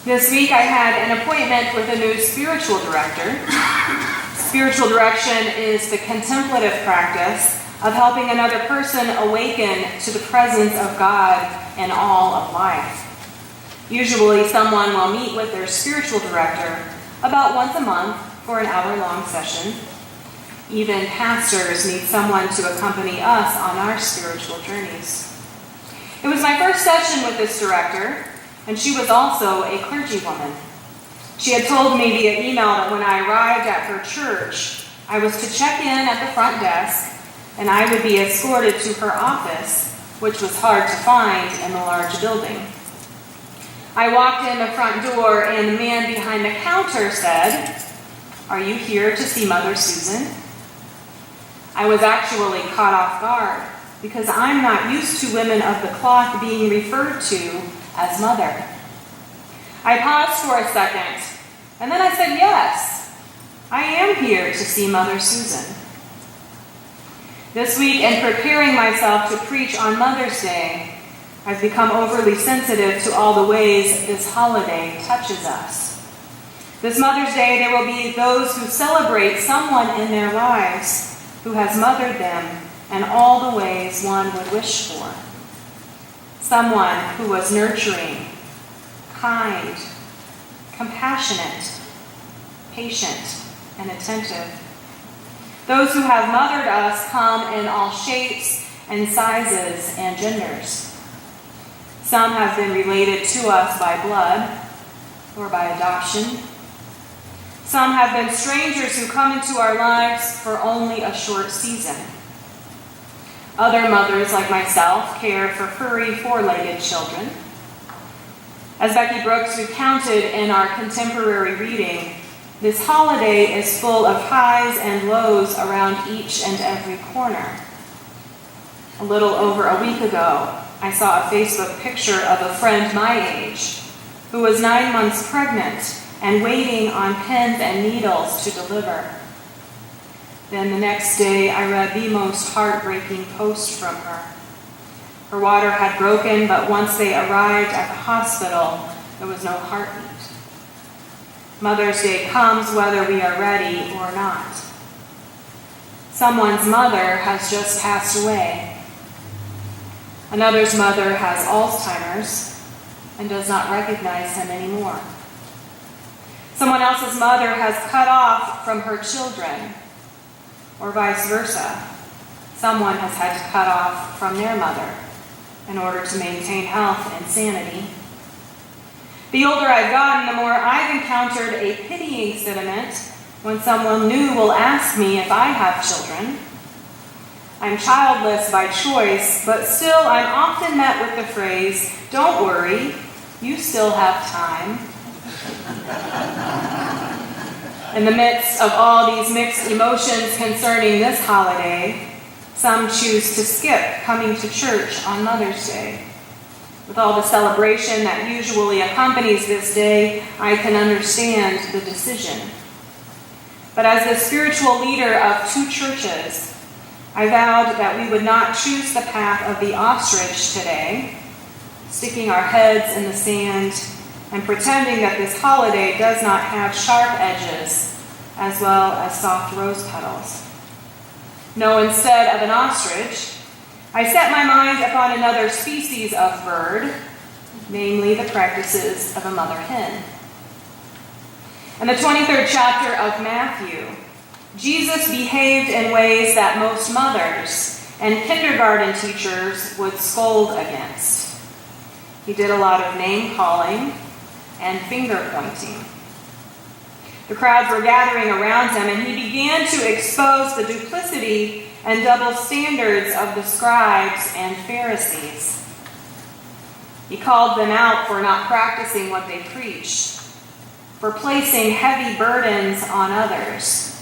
This week I had an appointment with a new spiritual director. Spiritual direction is the contemplative practice of helping another person awaken to the presence of God in all of life. Usually someone will meet with their spiritual director about once a month for an hour-long session. Even pastors need someone to accompany us on our spiritual journeys. It was my first session with this director, and she was also a clergywoman. She had told me via email that when I arrived at her church, I was to check in at the front desk, and I would be escorted to her office, which was hard to find in the large building. I walked in the front door, and the man behind the counter said, "Are you here to see Mother Susan?" I was actually caught off guard because I'm not used to women of the cloth being referred to as mother. I paused for a second, and then I said, "Yes, I am here to see Mother Susan." This week, in preparing myself to preach on Mother's Day, I've become overly sensitive to all the ways this holiday touches us. This Mother's Day, there will be those who celebrate someone in their lives who has mothered them in all the ways one would wish for. Someone who was nurturing, kind, compassionate, patient, and attentive. Those who have mothered us come in all shapes and sizes and genders. Some have been related to us by blood or by adoption. Some have been strangers who come into our lives for only a short season. Other mothers, like myself, care for furry, four-legged children. As Becky Brooks recounted in our contemporary reading, this holiday is full of highs and lows around each and every corner. A little over a week ago, I saw a Facebook picture of a friend my age who was 9 months pregnant and waiting on pins and needles to deliver. Then the next day, I read the most heartbreaking post from her. Her water had broken, but once they arrived at the hospital, there was no heartbeat. Mother's Day comes whether we are ready or not. Someone's mother has just passed away. Another's mother has Alzheimer's and does not recognize him anymore. Someone else's mother has cut off from her children, or vice versa. Someone has had to cut off from their mother in order to maintain health and sanity. The older I've gotten, the more I've encountered a pitying sentiment when someone new will ask me if I have children. I'm childless by choice, but still I'm often met with the phrase, "Don't worry, you still have time." In the midst of all these mixed emotions concerning this holiday, some choose to skip coming to church on Mother's Day. With all the celebration that usually accompanies this day, I can understand the decision. But as the spiritual leader of 2 churches, I vowed that we would not choose the path of the ostrich today, sticking our heads in the sand and pretending that this holiday does not have sharp edges as well as soft rose petals. No, instead of an ostrich, I set my mind upon another species of bird, namely the practices of a mother hen. In the 23rd chapter of Matthew, Jesus behaved in ways that most mothers and kindergarten teachers would scold against. He did a lot of name-calling and finger-pointing. The crowds were gathering around him, and he began to expose the duplicity and double standards of the scribes and Pharisees. He called them out for not practicing what they preached, for placing heavy burdens on others,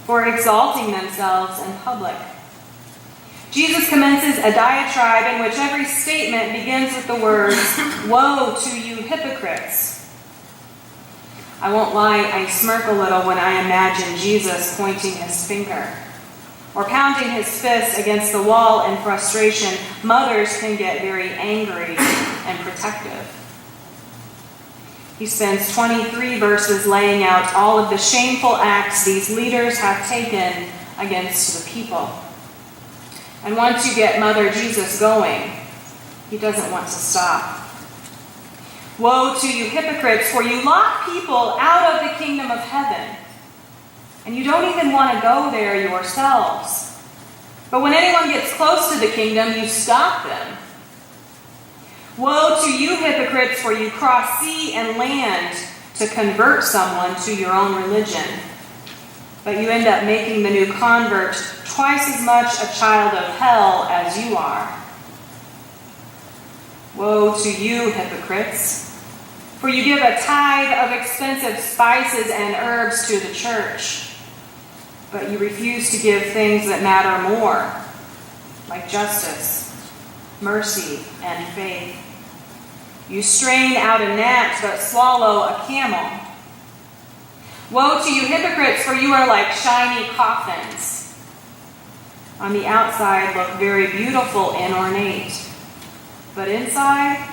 for exalting themselves in public. Jesus commences a diatribe in which every statement begins with the words, "Woe to you hypocrites." I won't lie, I smirk a little when I imagine Jesus pointing his finger or pounding his fist against the wall in frustration. Mothers can get very angry and protective. He spends 23 verses laying out all of the shameful acts these leaders have taken against the people. And once you get Mother Jesus going, he doesn't want to stop. Woe to you hypocrites, for you lock people out of the kingdom of heaven, and you don't even want to go there yourselves. But when anyone gets close to the kingdom, you stop them. Woe to you hypocrites, for you cross sea and land to convert someone to your own religion. But you end up making the new convert twice as much a child of hell as you are. Woe to you hypocrites, for you give a tithe of expensive spices and herbs to the church, but you refuse to give things that matter more, like justice, mercy, and faith. You strain out a gnat, but swallow a camel. Woe to you hypocrites, for you are like shiny coffins. On the outside look very beautiful and ornate, but inside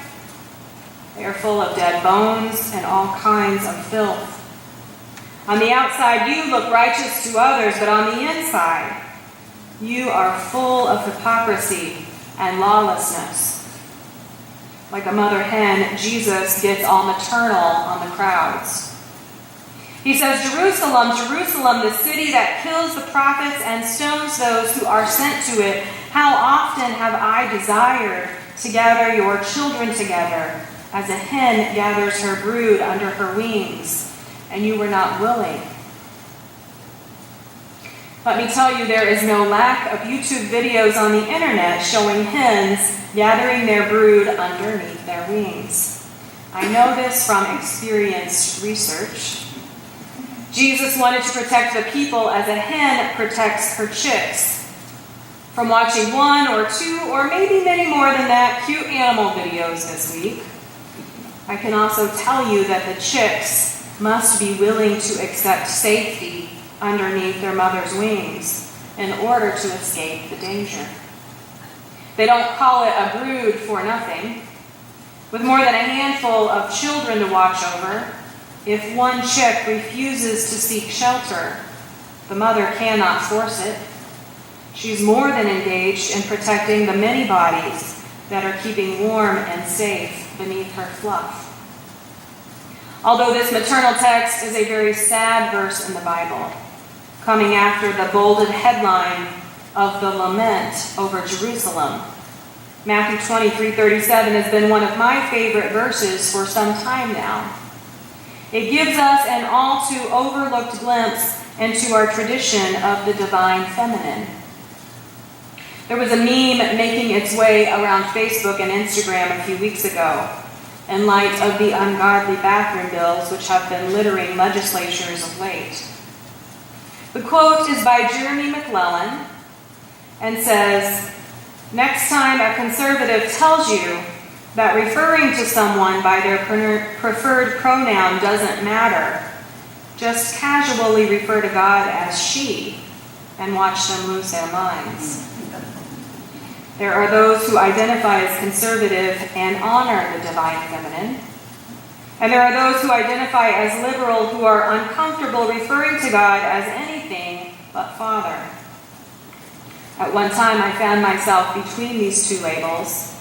they are full of dead bones and all kinds of filth. On the outside you look righteous to others, but on the inside you are full of hypocrisy and lawlessness. Like a mother hen, Jesus gets all maternal on the crowds. He says, Jerusalem, Jerusalem, the city that kills the prophets and stones those who are sent to it, how often have I desired to gather your children together, as a hen gathers her brood under her wings, and you were not willing. Let me tell you, there is no lack of YouTube videos on the internet showing hens gathering their brood underneath their wings. I know this from experienced research. Jesus wanted to protect the people as a hen protects her chicks. From watching one or two or maybe many more than that cute animal videos this week, I can also tell you that the chicks must be willing to accept safety underneath their mother's wings in order to escape the danger. They don't call it a brood for nothing. With more than a handful of children to watch over, if one chick refuses to seek shelter, the mother cannot force it. She's more than engaged in protecting the many bodies that are keeping warm and safe beneath her fluff. Although this maternal text is a very sad verse in the Bible, coming after the bolded headline of the lament over Jerusalem, Matthew 23:37 has been one of my favorite verses for some time now. It gives us an all too overlooked glimpse into our tradition of the divine feminine. There was a meme making its way around Facebook and Instagram a few weeks ago in light of the ungodly bathroom bills which have been littering legislatures of late. The quote is by Jeremy McClellan and says, "Next time a conservative tells you that referring to someone by their preferred pronoun doesn't matter, just casually refer to God as she and watch them lose their minds." There are those who identify as conservative and honor the divine feminine. And there are those who identify as liberal who are uncomfortable referring to God as anything but Father. At one time, I found myself between these two labels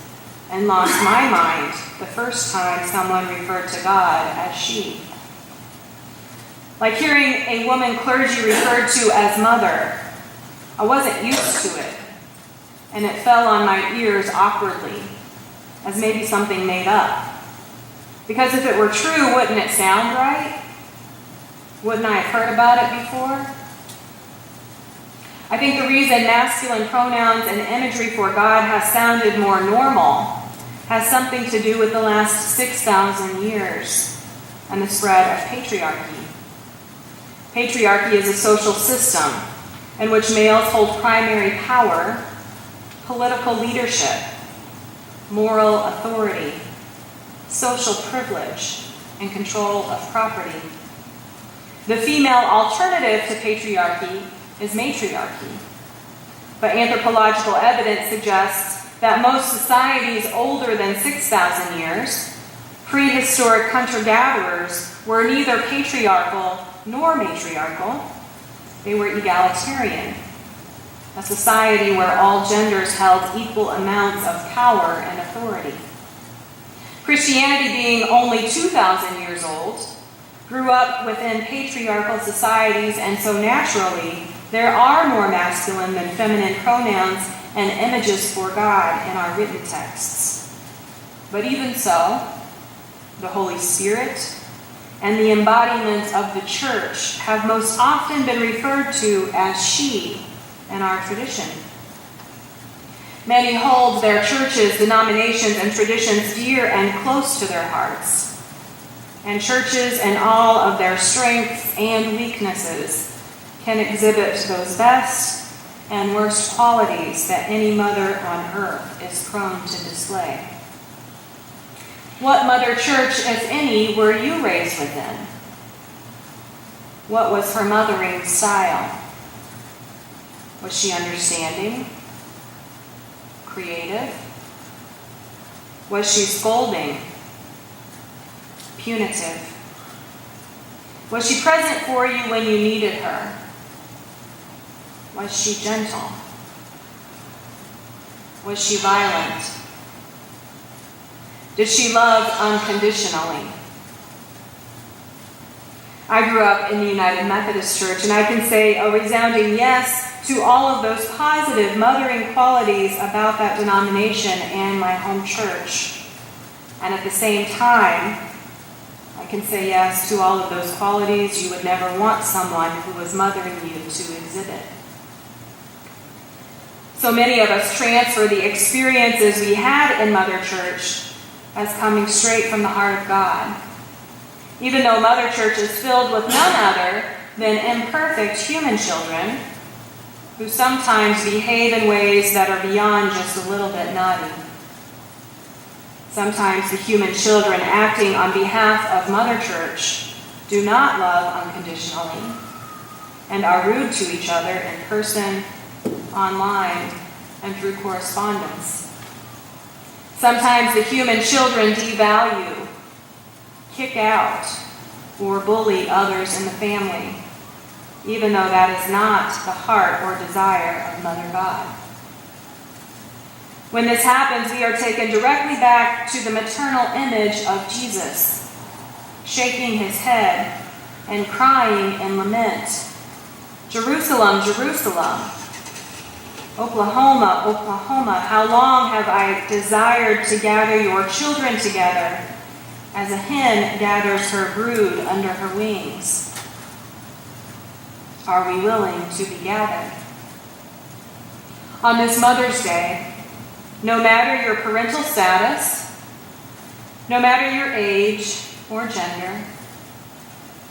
and lost my mind the first time someone referred to God as she. Like hearing a woman clergy referred to as mother, I wasn't used to it, and it fell on my ears awkwardly, as maybe something made up. Because if it were true, wouldn't it sound right? Wouldn't I have heard about it before? I think the reason masculine pronouns and imagery for God has sounded more normal has something to do with the last 6,000 years and the spread of patriarchy. Patriarchy is a social system in which males hold primary power, political leadership, moral authority, social privilege, and control of property. The female alternative to patriarchy is matriarchy. But anthropological evidence suggests that most societies older than 6,000 years Prehistoric hunter-gatherers were neither patriarchal nor matriarchal. They were egalitarian, a society where all genders held equal amounts of power and authority. Christianity, being only 2,000 years old, grew up within patriarchal societies, and so naturally, there are more masculine than feminine pronouns and images for God in our written texts. But even so, the Holy Spirit and the embodiment of the church have most often been referred to as she in our tradition. Many hold their churches, denominations, and traditions dear and close to their hearts. And churches, in all of their strengths and weaknesses, can exhibit those best and worst qualities that any mother on earth is prone to display. What mother church, if any, were you raised within? What was her mothering style? Was she understanding? Creative? Was she scolding? Punitive? Was she present for you when you needed her? Was she gentle? Was she violent? Did she love unconditionally? I grew up in the United Methodist Church, and I can say a resounding yes to all of those positive mothering qualities about that denomination and my home church. And at the same time, I can say yes to all of those qualities you would never want someone who was mothering you to exhibit. So many of us transfer the experiences we had in Mother Church as coming straight from the heart of God, even though Mother Church is filled with none other than imperfect human children who sometimes behave in ways that are beyond just a little bit naughty. Sometimes the human children acting on behalf of Mother Church do not love unconditionally and are rude to each other in person, online, and through correspondence. Sometimes the human children devalue, kick out, or bully others in the family, even though that is not the heart or desire of Mother God. When this happens, we are taken directly back to the maternal image of Jesus, shaking his head and crying in lament, "Jerusalem, Jerusalem, Oklahoma, Oklahoma, how long have I desired to gather your children together as a hen gathers her brood under her wings? Are we willing to be gathered?" On this Mother's Day, no matter your parental status, no matter your age or gender,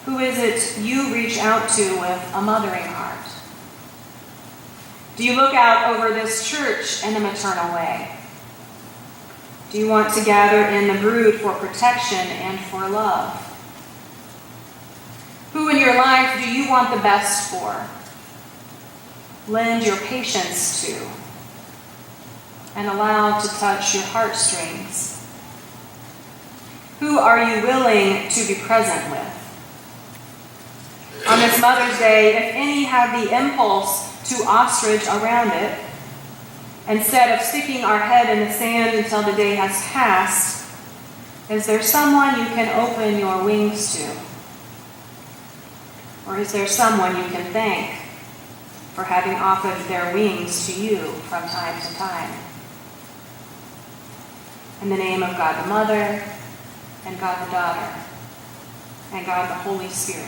who is it you reach out to with a mothering heart? Do you look out over this church in a maternal way? Do you want to gather in the brood for protection and for love? Who in your life do you want the best for? Lend your patience to and allow to touch your heartstrings. Who are you willing to be present with? On this Mother's Day, if any have the impulse to ostrich around it, instead of sticking our head in the sand until the day has passed, is there someone you can open your wings to? Or is there someone you can thank for having offered their wings to you from time to time? In the name of God the Mother, and God the Daughter, and God the Holy Spirit.